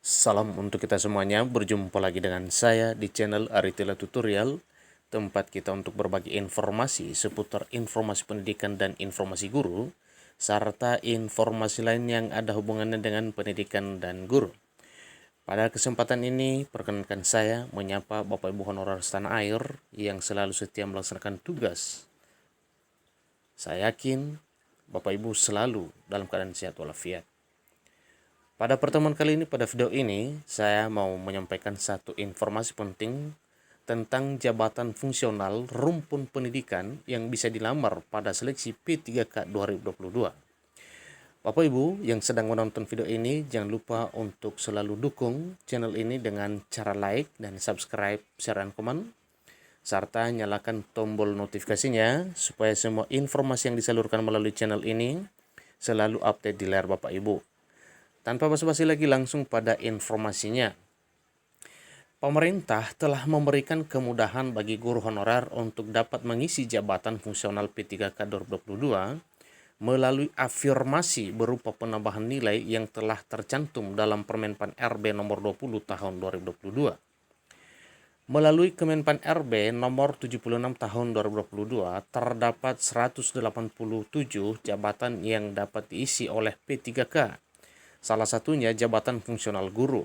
Salam untuk kita semuanya, berjumpa lagi dengan saya di channel Aritila Tutorial, tempat kita untuk berbagi informasi seputar informasi pendidikan dan informasi guru, serta informasi lain yang ada hubungannya dengan pendidikan dan guru. Pada kesempatan ini, perkenankan saya menyapa Bapak Ibu honorer setanah air yang selalu setia melaksanakan tugas. Saya yakin Bapak Ibu selalu dalam keadaan sehat walafiat. Pada pertemuan kali ini, pada video ini, saya mau menyampaikan satu informasi penting tentang jabatan fungsional rumpun pendidikan yang bisa dilamar pada seleksi P3K 2022. Bapak Ibu yang sedang menonton video ini, jangan lupa untuk selalu dukung channel ini dengan cara like dan subscribe, share, dan komen, serta nyalakan tombol notifikasinya supaya semua informasi yang disalurkan melalui channel ini selalu update di layar Bapak Ibu. Tanpa basa-basi lagi, langsung pada informasinya. Pemerintah telah memberikan kemudahan bagi guru honorer untuk dapat mengisi jabatan fungsional P3K 2022 melalui afirmasi berupa penambahan nilai yang telah tercantum dalam Permenpan RB nomor 20 tahun 2022. Melalui Kemenpan RB nomor 76 tahun 2022, terdapat 187 jabatan yang dapat diisi oleh P3K. Salah satunya jabatan fungsional guru,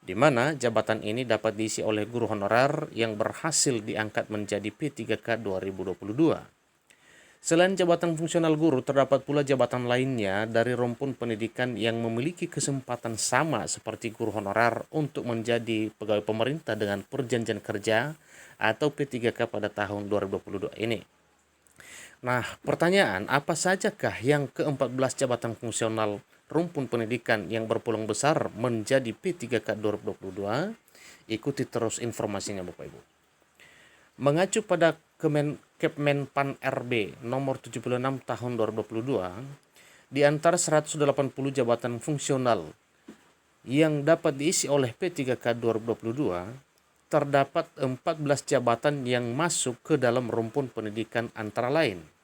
di mana jabatan ini dapat diisi oleh guru honorer yang berhasil diangkat menjadi P3K 2022. Selain jabatan fungsional guru, terdapat pula jabatan lainnya dari rumpun pendidikan yang memiliki kesempatan sama seperti guru honorer untuk menjadi pegawai pemerintah dengan perjanjian kerja atau P3K pada tahun 2022 ini. Nah, pertanyaan, apa sajakah yang ke-14 jabatan fungsional rumpun pendidikan yang berpeluang besar menjadi P3K 2022? Ikuti terus informasinya Bapak Ibu. Mengacu pada Kemenpan RB nomor 76 tahun 2022, di antara 180 jabatan fungsional yang dapat diisi oleh P3K 2022, terdapat 14 jabatan yang masuk ke dalam rumpun pendidikan antara lain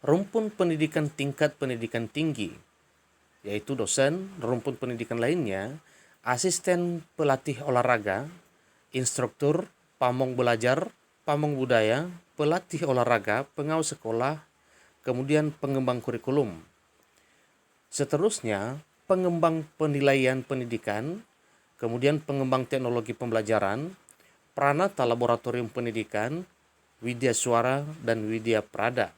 rumpun pendidikan tingkat pendidikan tinggi, yaitu dosen, rumpun pendidikan lainnya, asisten pelatih olahraga, instruktur, pamong belajar, pamong budaya, pelatih olahraga, pengawas sekolah, kemudian pengembang kurikulum. Seterusnya, pengembang penilaian pendidikan, kemudian pengembang teknologi pembelajaran, pranata laboratorium pendidikan, widya suara, dan widya prada.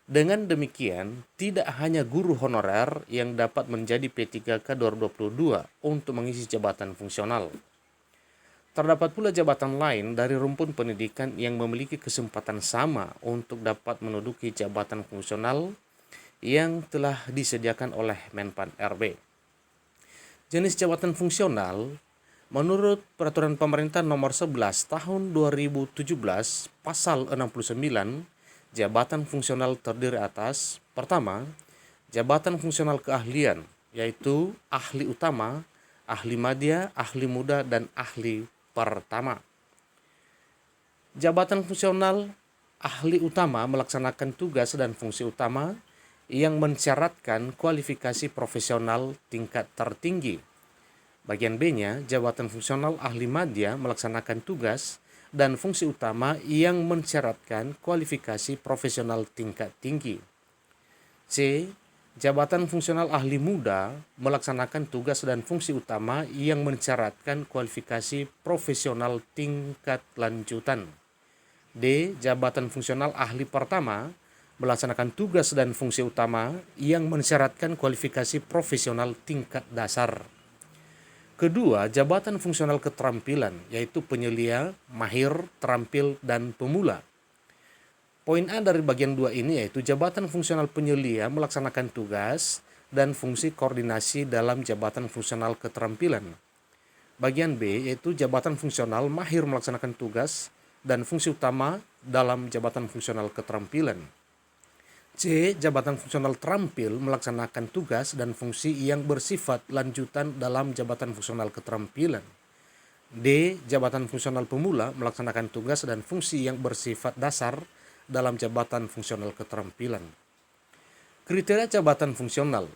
Dengan demikian, tidak hanya guru honorer yang dapat menjadi P3K 2022 untuk mengisi jabatan fungsional. Terdapat pula jabatan lain dari rumpun pendidikan yang memiliki kesempatan sama untuk dapat menduduki jabatan fungsional yang telah disediakan oleh Menpan RB. Jenis jabatan fungsional menurut Peraturan Pemerintah Nomor 11 Tahun 2017 Pasal 69, jabatan fungsional terdiri atas: pertama, jabatan fungsional keahlian, yaitu ahli utama, ahli madya, ahli muda, dan ahli pertama. Jabatan fungsional ahli utama melaksanakan tugas dan fungsi utama yang mensyaratkan kualifikasi profesional tingkat tertinggi. Bagian B-nya, jabatan fungsional ahli madya melaksanakan tugas dan fungsi utama yang mensyaratkan kualifikasi profesional tingkat tinggi. C. Jabatan fungsional ahli muda melaksanakan tugas dan fungsi utama yang mensyaratkan kualifikasi profesional tingkat lanjutan. D. Jabatan fungsional ahli pertama melaksanakan tugas dan fungsi utama yang mensyaratkan kualifikasi profesional tingkat dasar. Kedua, jabatan fungsional keterampilan, yaitu penyelia, mahir, terampil, dan pemula. Poin A dari bagian 2 ini yaitu jabatan fungsional penyelia melaksanakan tugas dan fungsi koordinasi dalam jabatan fungsional keterampilan. Bagian B yaitu jabatan fungsional mahir melaksanakan tugas dan fungsi utama dalam jabatan fungsional keterampilan. C. Jabatan fungsional terampil melaksanakan tugas dan fungsi yang bersifat lanjutan dalam jabatan fungsional keterampilan. D. Jabatan fungsional pemula melaksanakan tugas dan fungsi yang bersifat dasar dalam jabatan fungsional keterampilan. Kriteria jabatan fungsional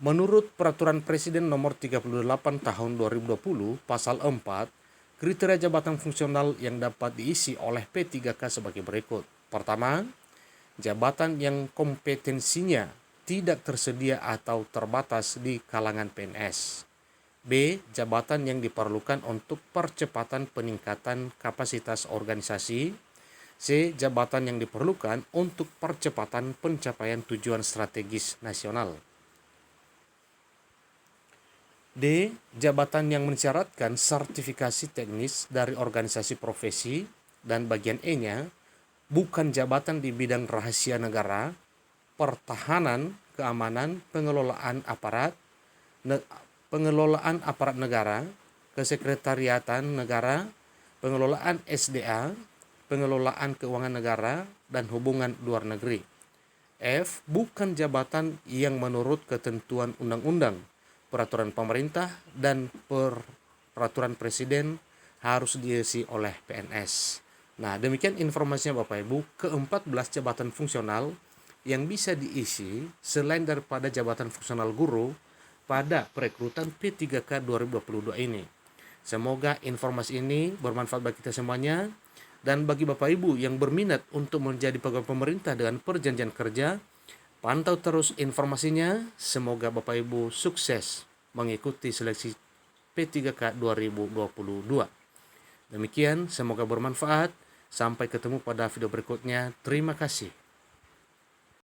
Menurut Peraturan Presiden Nomor 38 Tahun 2020, Pasal 4, kriteria jabatan fungsional yang dapat diisi oleh P3K sebagai berikut. Pertama, jabatan yang kompetensinya tidak tersedia atau terbatas di kalangan PNS. B. Jabatan yang diperlukan untuk percepatan peningkatan kapasitas organisasi. C. Jabatan yang diperlukan untuk percepatan pencapaian tujuan strategis nasional. D. Jabatan yang mensyaratkan sertifikasi teknis dari organisasi profesi. Dan bagian E-nya, bukan jabatan di bidang rahasia negara, pertahanan, keamanan, pengelolaan aparat negara, kesekretariatan negara, pengelolaan SDA, pengelolaan keuangan negara, dan hubungan luar negeri. F. Bukan jabatan yang menurut ketentuan undang-undang, peraturan pemerintah, dan peraturan presiden harus diisi oleh PNS. Nah, demikian informasinya Bapak Ibu, ke-14 jabatan fungsional yang bisa diisi selain daripada jabatan fungsional guru pada perekrutan P3K 2022 ini. Semoga informasi ini bermanfaat bagi kita semuanya, dan bagi Bapak Ibu yang berminat untuk menjadi pegawai pemerintah dengan perjanjian kerja, pantau terus informasinya. Semoga Bapak Ibu sukses mengikuti seleksi P3K 2022. Demikian, semoga bermanfaat. Sampai ketemu pada video berikutnya. Terima kasih.